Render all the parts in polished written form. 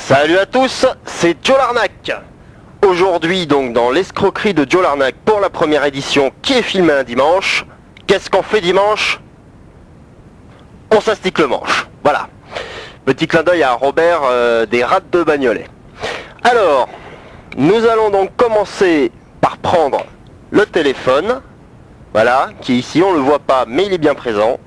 Salut à tous, c'est Joe l'Arnaque. Aujourd'hui donc dans l'escroquerie de Joe l'Arnaque pour la première édition qui est filmée un dimanche. Qu'est-ce qu'on fait dimanche? On s'astique le manche, voilà. Petit clin d'œil à Robert des Rats de Bagnolet. Alors, nous allons donc commencer par prendre le téléphone. Voilà, qui ici on ne le voit pas mais il est bien présent.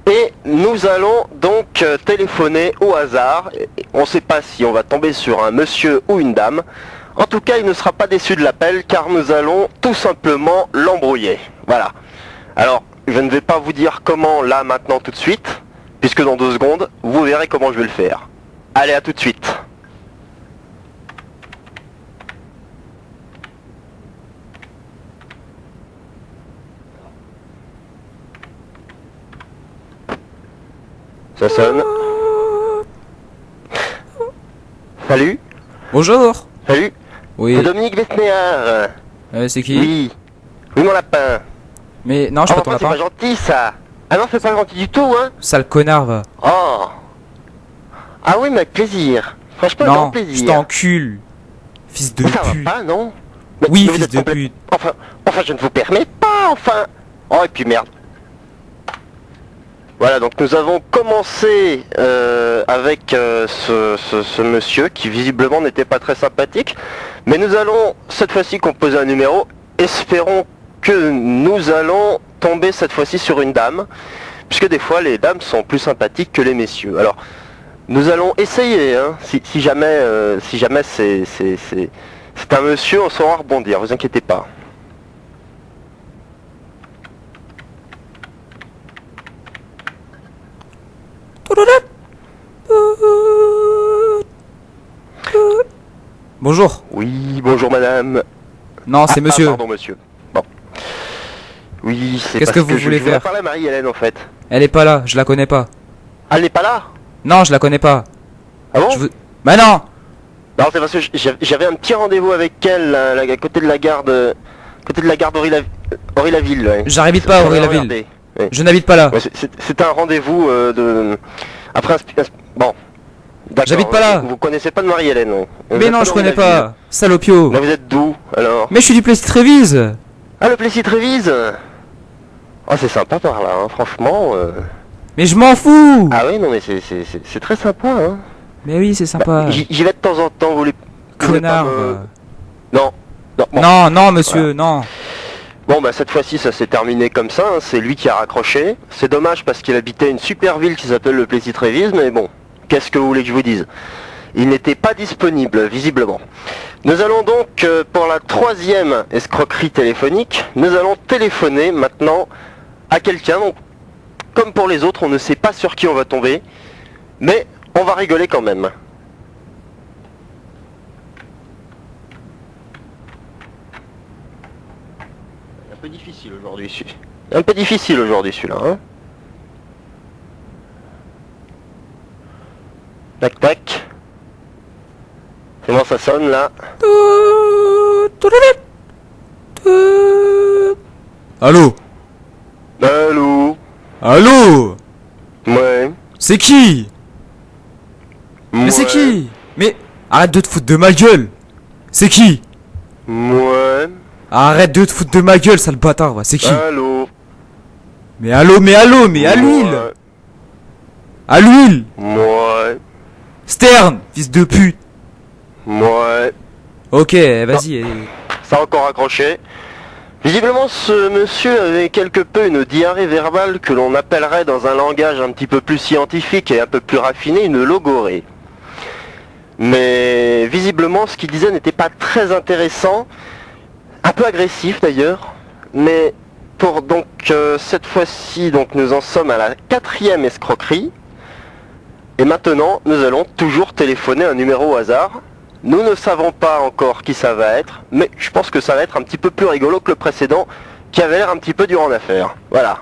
Et nous allons donc téléphoner au hasard. On ne sait pas si on va tomber sur un monsieur ou une dame. En tout cas, il ne sera pas déçu de l'appel car nous allons tout simplement l'embrouiller. Voilà. Alors, je ne vais pas vous dire comment là maintenant tout de suite, puisque dans 2 secondes, vous verrez comment je vais le faire. Allez, à tout de suite. Ça sonne. Salut. Bonjour. Salut. Oui. C'est Dominique Besnéard. C'est qui? Oui. Oui, mon lapin. Mais non, je suis pas ton C'est lapin. pas gentil ça. Ah non, c'est pas gentil du tout, hein. Sale connard, va. Oh. Ah oui, mais avec plaisir. Franchement, Non, grand plaisir. je t'encule. Fils de Mais ça va pute. pas, non? Oui, mais vous fils êtes de complète- pute. Enfin, je ne vous permets pas, enfin. Oh, et puis merde. Voilà, donc nous avons commencé avec ce monsieur qui visiblement n'était pas très sympathique. Mais nous allons cette fois-ci composer un numéro. Espérons que nous allons tomber cette fois-ci sur une dame. Puisque des fois les dames sont plus sympathiques que les messieurs. Alors, nous allons essayer, hein, si jamais c'est un monsieur, on saura rebondir, vous inquiétez pas. Bonjour. Oui, bonjour madame. Non, c'est monsieur. Pardon monsieur. Bon. Oui, c'est Qu'est-ce parce que vous voulez je voudrais faire? parler à Marie-Hélène en fait. Elle est pas là, je la connais pas. Elle n'est pas là? Non, je la connais pas. Ah bon? Bah non. Non, c'est parce que j'avais un petit rendez-vous avec elle là, à côté de la gare de... côté de la gare d'Aury-la-Ville. Ouais. J'habite pas à Sur Aury-la-Ville. RERD. Ouais. Je n'habite pas là. Ouais, c'est un rendez-vous de... Après bon. D'accord. J'habite pas là. Vous connaissez pas de Marie-Hélène, ouais. Vous Mais êtes non, pas je dans connais la ville. pas. Salopio. Mais vous êtes d'où alors? Mais je suis du Plessis-Trévise. Ah, le Plessis-Trévise. Oh, c'est sympa par là, hein, franchement. Mais je m'en fous. Ah oui, non mais c'est très sympa, hein. Mais oui, c'est sympa. Bah, j'y vais de temps en temps, vous voulez pas Connard. me- Non. Non, bon. Non, non, monsieur, non. Bon, bah cette fois-ci ça s'est terminé comme ça, hein, c'est lui qui a raccroché. C'est dommage parce qu'il habitait une super ville qui s'appelle le Plessis-Trévise, mais bon, qu'est-ce que vous voulez que je vous dise? Il n'était pas disponible, visiblement. Nous allons donc, pour la 3e escroquerie téléphonique, nous allons téléphoner maintenant à quelqu'un. Donc, comme pour les autres, on ne sait pas sur qui on va tomber, mais on va rigoler quand même. Un peu difficile aujourd'hui, un peu difficile aujourd'hui celui-là, hein. Tac tac. Comment ça sonne là? Allô? Allô? Allô? Ouais. C'est qui? Mais c'est Ouais. qui? Mais arrête de te foutre de ma gueule. C'est qui? Ouais. Arrête de te foutre de ma gueule, sale bâtard, va. C'est qui? Allô? Mais allô, mais allô, mais à l'huile. Ouais. À l'huile. Ouais. Stern, fils de pute. Ouais. Ok, vas-y. Ça a encore accroché. Visiblement, ce monsieur avait quelque peu une diarrhée verbale que l'on appellerait dans un langage un petit peu plus scientifique et un peu plus raffiné une logorée. Mais visiblement, ce qu'il disait n'était pas très intéressant, un peu agressif d'ailleurs. Mais pour donc cette fois-ci, donc nous en sommes à la 4e escroquerie. Et maintenant, nous allons toujours téléphoner un numéro au hasard. Nous ne savons pas encore qui ça va être, mais je pense que ça va être un petit peu plus rigolo que le précédent, qui avait l'air un petit peu dur en affaire. Voilà.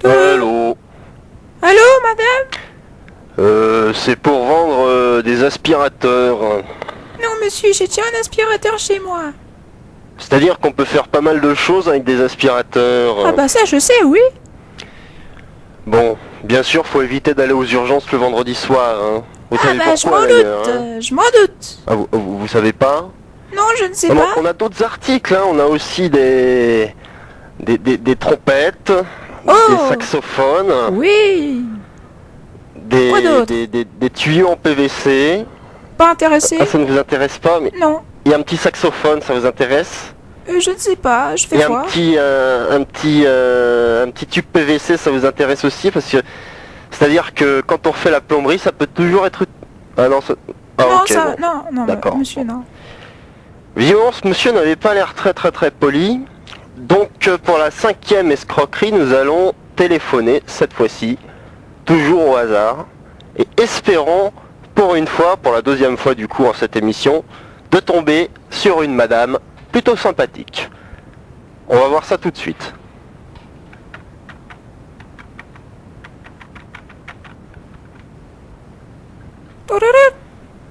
Allô? Allô, madame? C'est pour vendre des aspirateurs. Non, monsieur, j'ai déjà un aspirateur chez moi. C'est-à-dire qu'on peut faire pas mal de choses avec des aspirateurs. Ah bah ça, je sais, oui. Bon, bien sûr, faut éviter d'aller aux urgences le vendredi soir. Hein. Vous Ah savez bah, je pourquoi, m'en d'ailleurs, doute, hein je m'en doute. Ah, vous savez pas? Non, je ne sais Ah, pas. on a d'autres articles, hein. On a aussi des trompettes, Oh. des saxophones, Oui, Quoi d'autre des tuyaux en PVC. pas intéressé. Ah, ça ne vous intéresse pas, mais Non, il y a un petit saxophone, ça vous intéresse? je ne sais pas, je Il fais y a voir. un petit tube PVC, ça vous intéresse aussi? Parce que, c'est-à-dire que quand on refait la plomberie, ça peut toujours être... Ah non, ah, Non, ok, ça, bon. non, D'accord. monsieur, non. Visiblement, ce monsieur n'avait pas l'air très poli. Donc, pour la 5e escroquerie, nous allons téléphoner, cette fois-ci, toujours au hasard, et espérons, pour une fois, pour la 2e fois du coup en cette émission, de tomber sur une madame plutôt sympathique. On va voir ça tout de suite. Tourourou,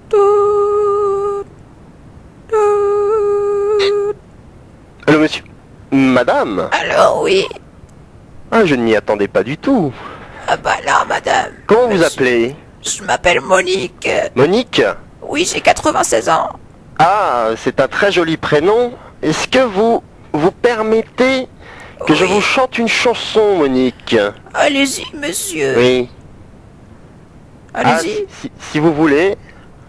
tout, tout. Allô, monsieur? Madame? Alors, oui. Ah, je ne m'y attendais pas du tout. Ah bah là, madame. Comment vous Monsieur. appelez? Je m'appelle Monique. Monique? Oui, j'ai 96 ans. Ah, c'est un très joli prénom. Est-ce que vous permettez que je Oui. vous chante une chanson, Monique? Allez-y, monsieur. Oui. Ah, Allez-y. si vous voulez,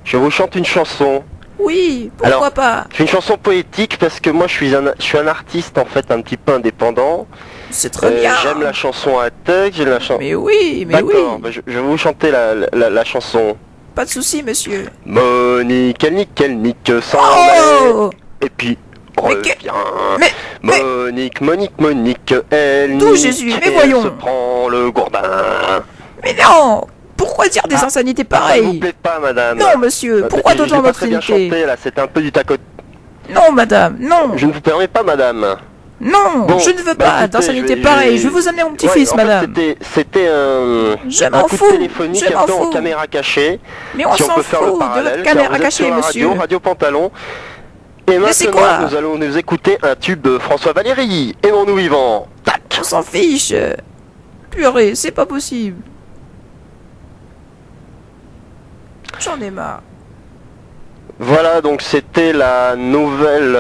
je vous chante une chanson. Oui, pourquoi Alors, pas. C'est une chanson poétique parce que moi je suis un artiste en fait un petit peu indépendant. C'est très bien. J'aime la chanson à tech, j'aime la chanson. Mais oui, mais oui. D'accord, bah, je vais vous chanter la chanson. Pas de souci, monsieur. Monique, elle nique sans aller. Oh. Et puis Mais revient. mais- Monique, elle D'où nique Jésus, mais et voyons. elle se prend le gourdin. Mais non. Pourquoi dire des Ah, insanités Ça ne vous pareilles? plaît pas, madame? Non, monsieur. Bah, Pourquoi j'ai d'autant pas très bien d'obscénité? chanté là, c'était un peu du tac au... Non, madame. Non. Je ne vous permets pas, madame. Non, Bon, je ne veux bah, pas écoutez, d'insanité je vais- pareille. Je vais vous amener mon petit-fils, Ouais, en fait, madame. C'était Je un m'en coup de fous. téléphonique Je un m'en peu en fous. caméra cachée. Mais on Si on s'en peut faire le fout de parallèle, votre car caméra vous êtes cachée, sur la monsieur. Radio Pantalon. Et Mais c'est maintenant, quoi nous allons nous écouter un tube de François Valéry. Aimons-nous vivants. Tac. On s'en fiche. Purée, c'est pas possible. J'en ai marre. Voilà, donc c'était la nouvelle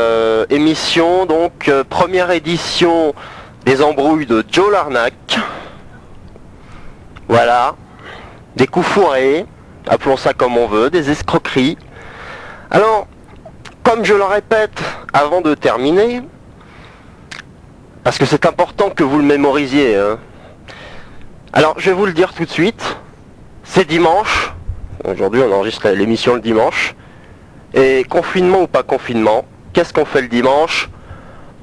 émission, donc première édition des embrouilles de Joe Larnac. Voilà, des coups fourrés, appelons ça comme on veut, des escroqueries. Alors, comme je le répète avant de terminer, parce que c'est important que vous le mémorisiez, hein. Alors, je vais vous le dire tout de suite, c'est dimanche, aujourd'hui on enregistre l'émission le dimanche, et confinement ou pas confinement, qu'est-ce qu'on fait le dimanche?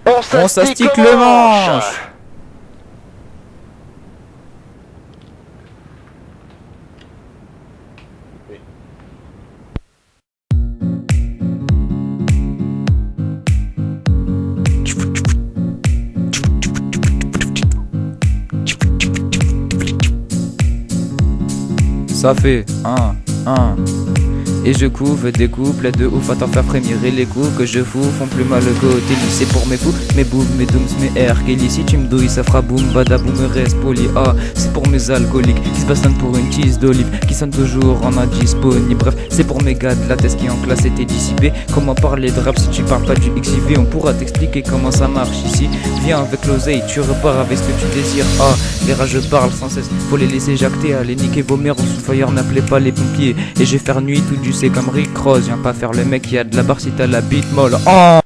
On s'astique le manche. Ça fait un. Et je couve des couplets de ouf à t'en faire frémir. Et les coups que je fous font plus mal côté lycée pour mes fous, mes boum, mes dooms, mes air. Kelly, si tu me douilles, ça fera boum, badaboum, reste poli. Ah, c'est pour mes alcooliques qui se bastonnent pour une tease d'olive, qui sonnent toujours en indisponible. Bref, c'est pour mes gars de la thèse qui en classe étaient dissipés. Comment parler de rap si tu parles pas du XIV? On pourra t'expliquer comment ça marche ici. Viens avec l'oseille, tu repars avec ce que tu désires. Ah, les rageux parlent sans cesse, faut les laisser jacter, allez niquer vos mères en sous-fire, n'appelez pas les pompiers. Et je vais faire nuit tout du c'est comme Rick Ross, viens pas faire le mec qui a de la barre si t'as la bite molle. Oh.